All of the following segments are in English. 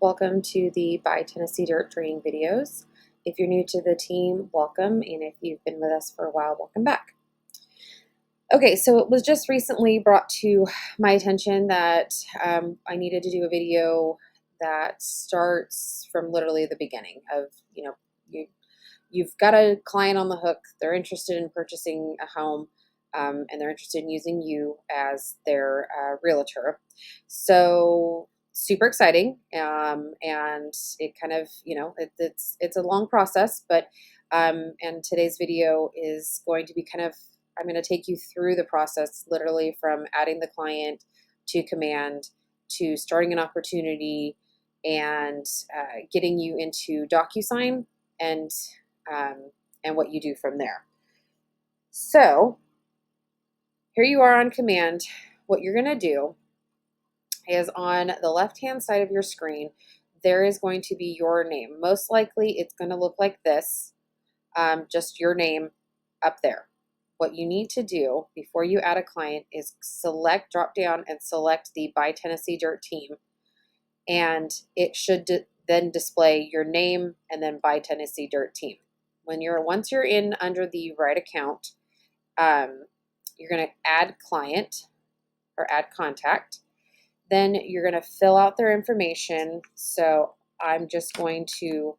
Welcome to the Buy Tennessee Dirt training videos. If you're new to the team, welcome, and if you've been with us for a while, welcome back. Okay, so it was just recently brought to my attention that I needed to do a video that starts from literally the beginning of, you've got a client on the hook, they're interested in purchasing a home, and they're interested in using you as their realtor. So super exciting, and it kind of, it's a long process, but and today's video is going to be I'm going to take you through the process, literally from adding the client to command to starting an opportunity and getting you into DocuSign and what you do from there. So here you are on command. What you're going to do is on the left-hand side of your screen, there is going to be your name. Most likely it's going to look like this, just your name up there. What you need to do before you add a client is drop down and select the Buy Tennessee Dirt team, and it should then display your name and then Buy Tennessee Dirt team. Once you're in under the right account, you're going to add client or add contact. Then you're going to fill out their information. So I'm just going to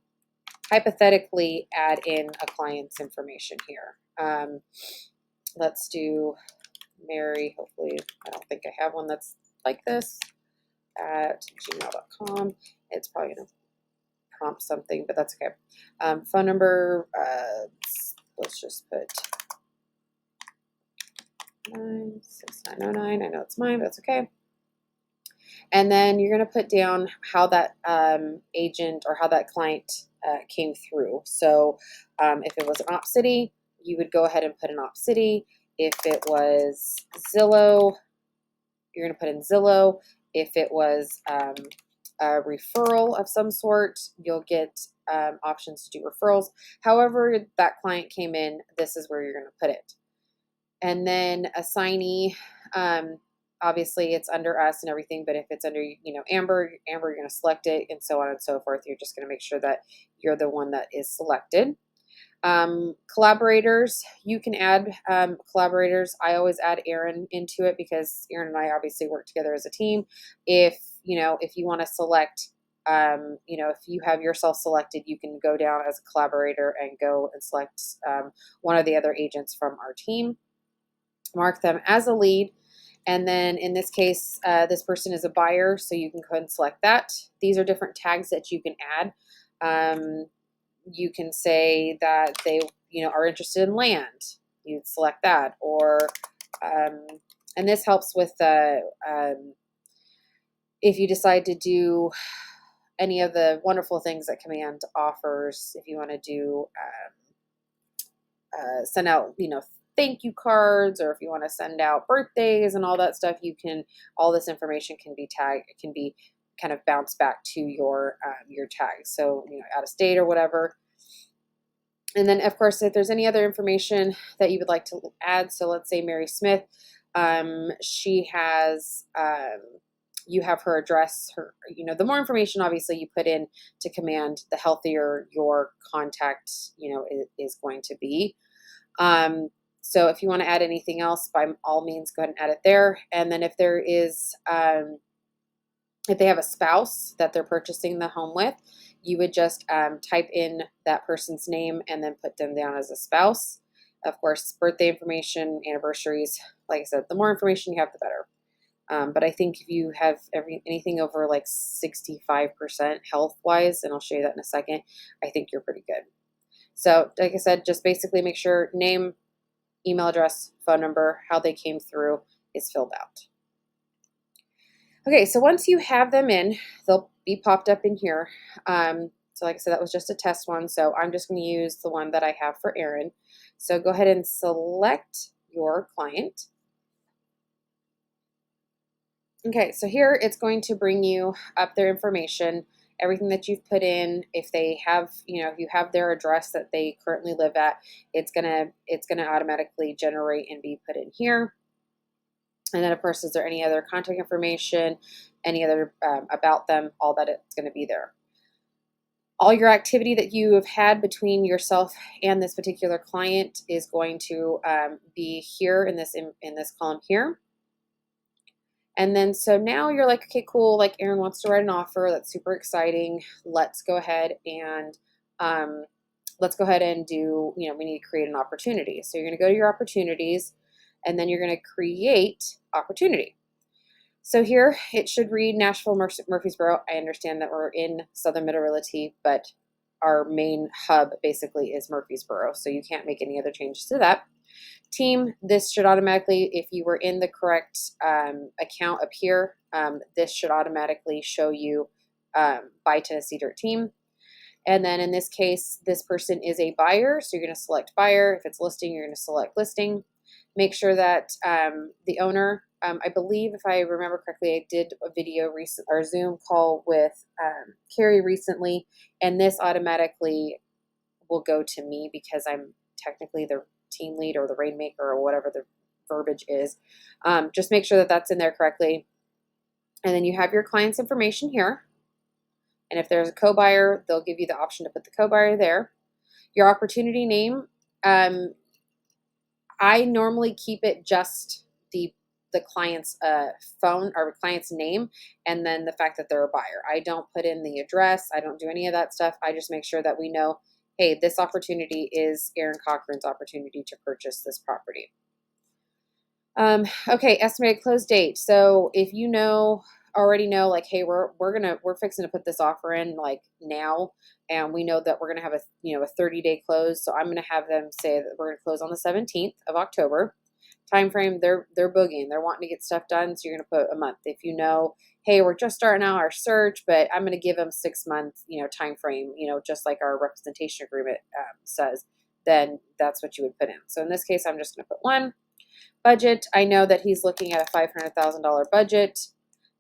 hypothetically add in a client's information here. Let's do Mary. Hopefully, I don't think I have one that's like this at gmail.com. It's probably going to prompt something, but that's okay. Phone number, let's just put 96909. I know it's mine, but that's okay. And then you're going to put down how that agent or how that client came through. So if it was an op city, you would go ahead and put an op city. If it was Zillow, you're going to put in Zillow. If it was a referral of some sort, you'll get options to do referrals. However that client came in, this is where you're going to put it. And then assignee, obviously it's under us and everything, but if it's under, Amber, you're going to select it, and so on and so forth. You're just going to make sure that you're the one that is selected. Collaborators, you can add collaborators. I always add Aaron into it because Aaron and I obviously work together as a team. If you want to select, if you have yourself selected, you can go down as a collaborator and go and select one of the other agents from our team. Mark them as a lead. And then in this case, this person is a buyer, so you can go ahead and select that. These are different tags that you can add. You can say that they, are interested in land. You'd select that, or and this helps with if you decide to do any of the wonderful things that Command offers. If you want to do send out, thank you cards, or if you want to send out birthdays and all that stuff, all this information can be tagged. It can be kind of bounce back to your tags. So, out of state or whatever. And then of course, if there's any other information that you would like to add, so let's say Mary Smith, she has, you have her address, the more information obviously you put in to command, the healthier your contact, is going to be. So if you want to add anything else, by all means, go ahead and add it there. And then if there is, if they have a spouse that they're purchasing the home with, you would just type in that person's name and then put them down as a spouse. Of course, birthday information, anniversaries, like I said, the more information you have, the better. But I think if you have anything over like 65% health-wise, and I'll show you that in a second, I think you're pretty good. So like I said, just basically make sure name, email address, phone number, how they came through is filled out. Okay, so once you have them in, they'll be popped up in here. So like I said, that was just a test one, so I'm just going to use the one that I have for Aaron. So go ahead and select your client. Okay, so here it's going to bring you up their information, everything that you've put in. If they have, if you have their address that they currently live at, it's gonna automatically generate and be put in here. And then of course, is there any other contact information? any other about them, all that it's going to be there. All your activity that you have had between yourself and this particular client is going to be here in this column here. And then so now you're like, okay, cool. Like Aaron wants to write an offer. That's super exciting. Let's go ahead and do, we need to create an opportunity. So you're going to go to your opportunities, and then you're going to create opportunity. So here it should read Nashville, Murfreesboro. I understand that we're in Southern Middle Realty, but our main hub basically is Murfreesboro. So you can't make any other changes to that. Team, this should automatically, if you were in the correct account up here, this should automatically show you by Tennessee Dirt Team. And then in this case, this person is a buyer. So you're going to select buyer. If it's listing, you're going to select listing. Make sure that the owner, I believe if I remember correctly, I did a video or Zoom call with Carrie recently, and this automatically will go to me because I'm technically the team lead or the rainmaker or whatever the verbiage is. Just make sure that that's in there correctly. And then you have your client's information here. And if there's a co-buyer, they'll give you the option to put the co-buyer there. Your opportunity name, I normally keep it just the client's phone or client's name, and then the fact that they're a buyer. I don't put in the address. I don't do any of that stuff. I just make sure that we know, hey, this opportunity is Aaron Cochran's opportunity to purchase this property. Okay, estimated close date. So if you already know, like, hey, we're fixing to put this offer in like now, and we know that we're gonna have a 30-day close. So I'm gonna have them say that we're gonna close on the 17th of October. Time frame, they're boogieing. They're wanting to get stuff done, so you're gonna put a month. If you know, hey, we're just starting out our search, but I'm gonna give them 6 months, time frame, just like our representation agreement says, then that's what you would put in. So in this case, I'm just gonna put 1. Budget, I know that he's looking at a $500,000 budget.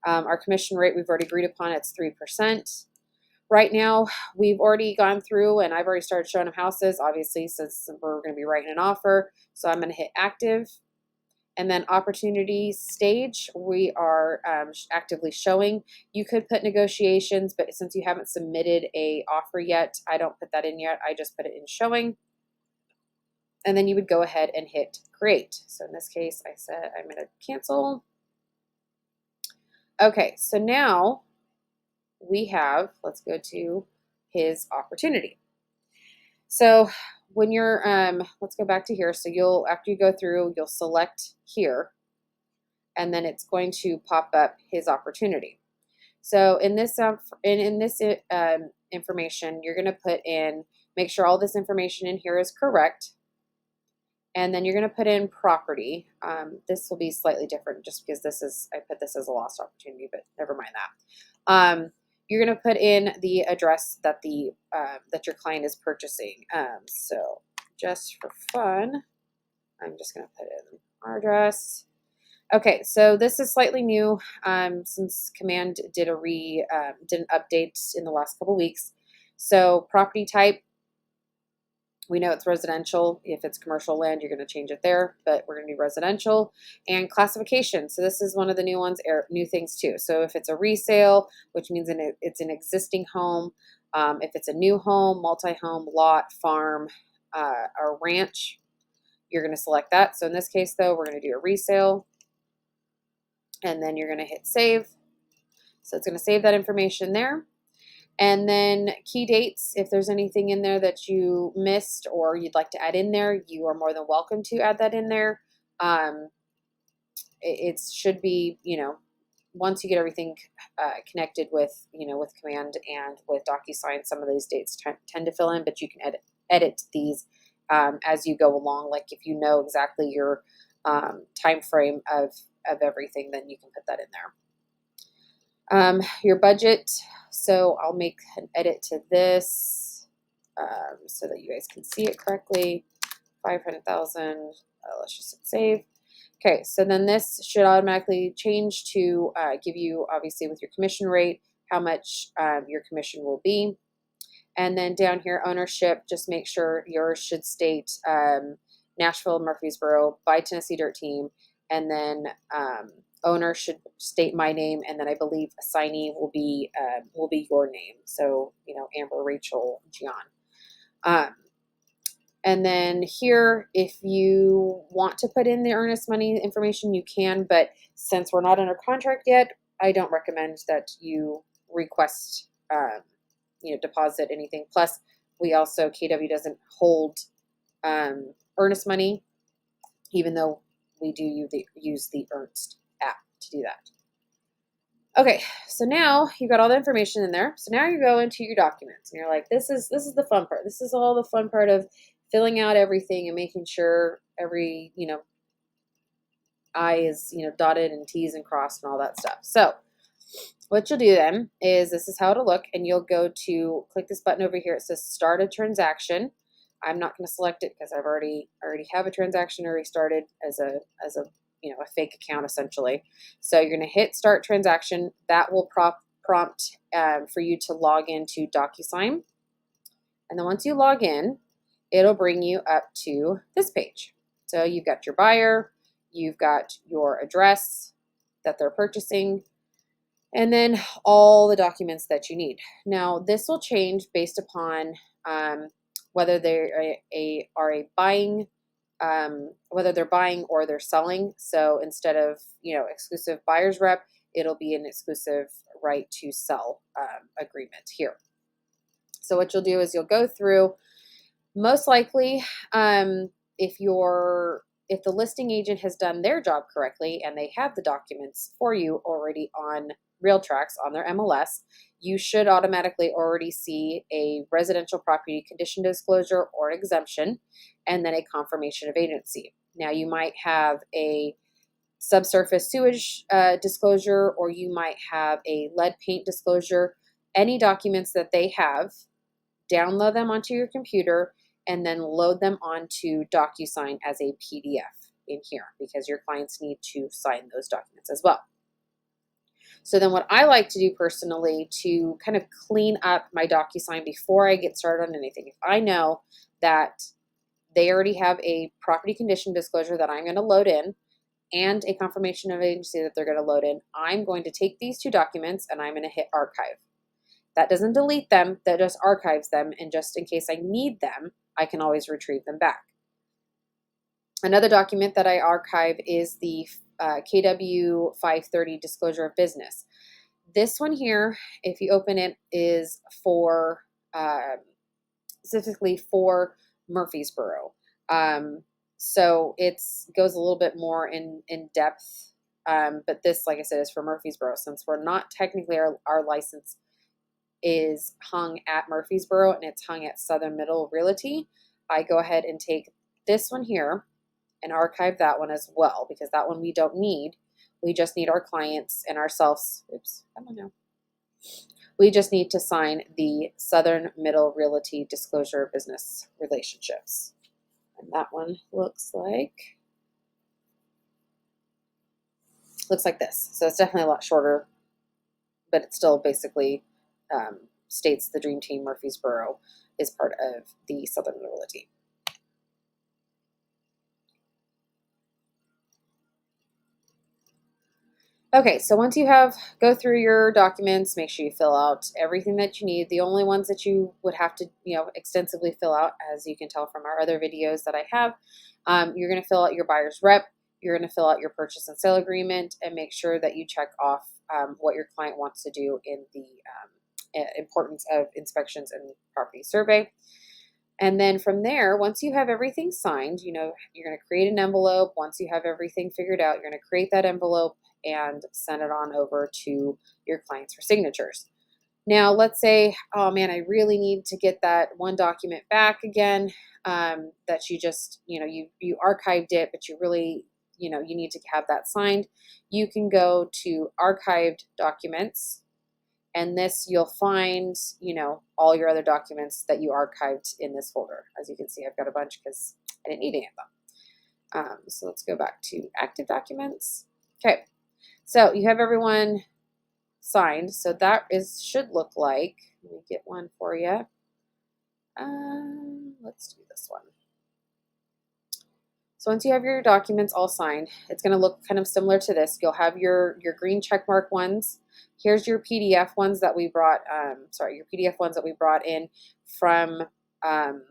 Our commission rate we've already agreed upon, it's 3%. Right now, we've already gone through and I've already started showing him houses, obviously, since we're going to be writing an offer. So I'm going to hit active. And then opportunity stage, we are actively showing. You could put negotiations, but since you haven't submitted a offer yet, I don't put that in yet. I just put it in showing. And then you would go ahead and hit create. So in this case, I said I'm going to cancel. Okay, so now we have, let's go to his opportunity. So when you're, let's go back to here. So after you go through, you'll select here, and then it's going to pop up his opportunity. So in this, information, you're going to put in, make sure all this information in here is correct. And then you're going to put in property. This will be slightly different just because I put this as a lost opportunity, but never mind that. You're going to put in the address that that your client is purchasing. So just for fun, I'm just going to put in our address. Okay, so this is slightly new since Command did an update in the last couple weeks. So property type, we know it's residential. If it's commercial land, you're going to change it there, but we're going to do residential. And classification. So this is one of the new ones, new things too. So if it's a resale, which means it's an existing home. If it's a new home, multi-home, lot, farm, or ranch, you're going to select that. So in this case, though, we're going to do a resale. And then you're going to hit save. So it's going to save that information there. And then key dates, if there's anything in there that you missed or you'd like to add in there, you are more than welcome to add that in there. It should be, once you get everything connected with, with Command and with DocuSign, some of these dates tend to fill in, but you can edit these as you go along. Like if you know exactly your time frame of everything, then you can put that in there. Your budget. So I'll make an edit to this so that you guys can see it correctly. 500,000. Let's just hit save. Okay, so then this should automatically change to give you, obviously, with your commission rate, how much your commission will be. And then down here, ownership, just make sure yours should state Nashville, Murfreesboro, by Tennessee Dirt Team, and then owner should state my name, and then I believe assignee will be your name. So, Amber, Rachel, Gian. And then here, if you want to put in the earnest money information, you can, but since we're not under contract yet, I don't recommend that you request, deposit anything. Plus, we also, KW doesn't hold earnest money, even though we do use the Ernst app to do that. Okay, so now you've got all the information in there. So now you go into your documents and you're like, this is the fun part. This is all the fun part of filling out everything and making sure every, I is, dotted and T's and crossed and all that stuff. So what you'll do then is, this is how it'll look, and you'll go to click this button over here. It says start a transaction. I'm not going to select it because I already have a transaction already started as a a fake account essentially. So you're going to hit start transaction. That will prompt for you to log into DocuSign. And then once you log in, it'll bring you up to this page. So you've got your buyer, you've got your address that they're purchasing, and then all the documents that you need. Now this will change based upon whether they are a buying, whether they're buying or they're selling. So instead of exclusive buyer's rep, it'll be an exclusive right to sell agreement here. So what you'll do is you'll go through, most likely, if the listing agent has done their job correctly and they have the documents for you already on RealTrax on their MLS, you should automatically already see a residential property condition disclosure or exemption, and then a confirmation of agency. Now you might have a subsurface sewage disclosure, or you might have a lead paint disclosure. Any documents that they have, download them onto your computer and then load them onto DocuSign as a PDF in here, because your clients need to sign those documents as well. So then what I like to do personally to kind of clean up my DocuSign before I get started on anything, if I know that they already have a property condition disclosure that I'm going to load in and a confirmation of agency that they're going to load in, I'm going to take these two documents and I'm going to hit archive. That doesn't delete them, that just archives them, and just in case I need them, I can always retrieve them back. Another document that I archive is the KW 530 disclosure of business. This one here, if you open it, is for specifically for Murfreesboro. So it goes a little bit more in depth, but this, like I said, is for Murfreesboro. Since we're not technically, our license is hung at Murfreesboro and it's hung at Southern Middle Realty, I go ahead and take this one here and archive that one as well, because that one we don't need. We just need our clients and ourselves. Oops, come on now. We just need to sign the Southern Middle Realty Disclosure Business Relationships. And that one looks like this. So it's definitely a lot shorter, but it still basically states the Dream Team Murfreesboro is part of the Southern Middle Realty. Okay, so once you go through your documents, make sure you fill out everything that you need. The only ones that you would have to, extensively fill out, as you can tell from our other videos that I have, you're going to fill out your buyer's rep, you're going to fill out your purchase and sale agreement, and make sure that you check off what your client wants to do in the importance of inspections and property survey. And then from there, once you have everything signed, you're going to create an envelope. Once you have everything figured out, you're going to create that envelope and send it on over to your clients for signatures. Now, let's say, oh man, I really need to get that one document back again, that you just, you archived it, but you really, you need to have that signed. You can go to archived documents, and this you'll find, all your other documents that you archived in this folder. As you can see, I've got a bunch because I didn't need any of them. So let's go back to active documents. Okay, so you have everyone signed. So that should look like, let me get one for you. Let's do this one. So once you have your documents all signed, it's going to look kind of similar to this. You'll have your green check mark ones. Here's your PDF ones that we brought, your PDF ones that we brought in from the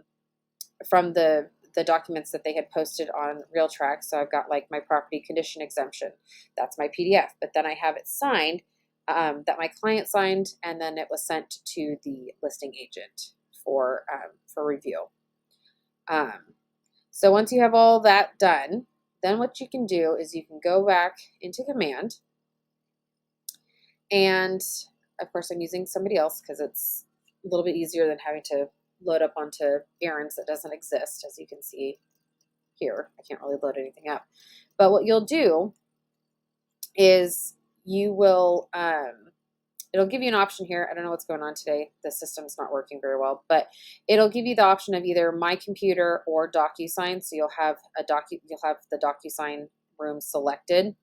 documents that they had posted on RealTrack. So I've got like my property condition exemption. That's my PDF. But then I have it signed, that my client signed, and then it was sent to the listing agent for review. So once you have all that done, then what you can do is you can go back into Command. And of course, I'm using somebody else because it's a little bit easier than having to load up onto errands that doesn't exist. As you can see here, I can't really load anything up. But what you'll do is you will, it'll give you an option here. I don't know what's going on today. The system's not working very well, but it'll give you the option of either My Computer or DocuSign. So you'll have the DocuSign room selected,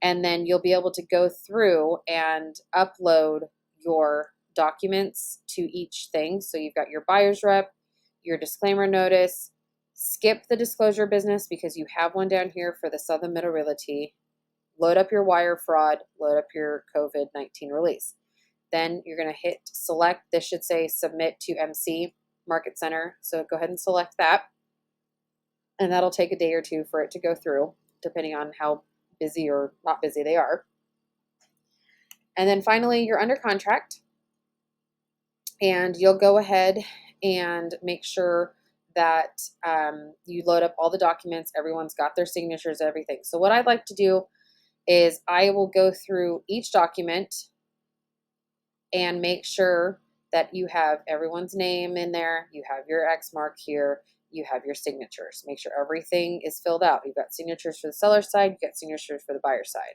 and then you'll be able to go through and upload your documents to each thing. So you've got your buyer's rep, your disclaimer notice, skip the disclosure business because you have one down here for the Southern Middle Realty, load up your wire fraud, load up your COVID-19 release. Then you're going to hit select. This should say submit to MC Market Center. So go ahead and select that. And that'll take a day or two for it to go through, depending on how busy or not busy they are. And then finally, you're under contract. And you'll go ahead and make sure that you load up all the documents. Everyone's got their signatures, everything. So what I'd like to do is I will go through each document and make sure that you have everyone's name in there. You have your X mark here. You have your signatures. Make sure everything is filled out. You've got signatures for the seller side. You've got signatures for the buyer side.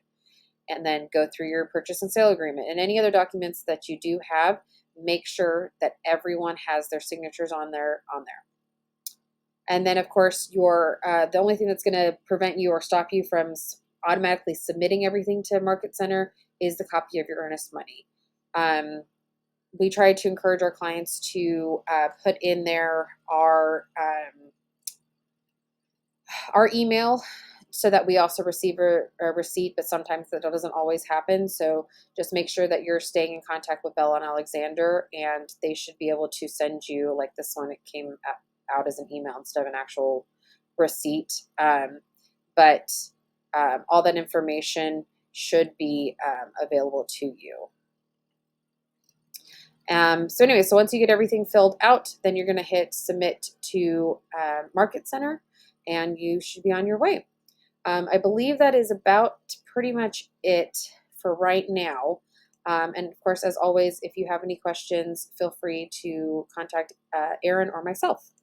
And then go through your purchase and sale agreement and any other documents that you do have. Make sure that everyone has their signatures on there. And then, of course, your the only thing that's going to prevent you or stop you from automatically submitting everything to Market Center is the copy of your earnest money. We try to encourage our clients to put in there our email so that we also receive a receipt, but sometimes that doesn't always happen. So just make sure that you're staying in contact with Bella and Alexander, and they should be able to send you, like this one, it came out as an email instead of an actual receipt. But all that information should be available to you. So anyway, so once you get everything filled out, then you're going to hit submit to Market Center, and you should be on your way. I believe that is about pretty much it for right now. And of course, as always, if you have any questions, feel free to contact Erin or myself.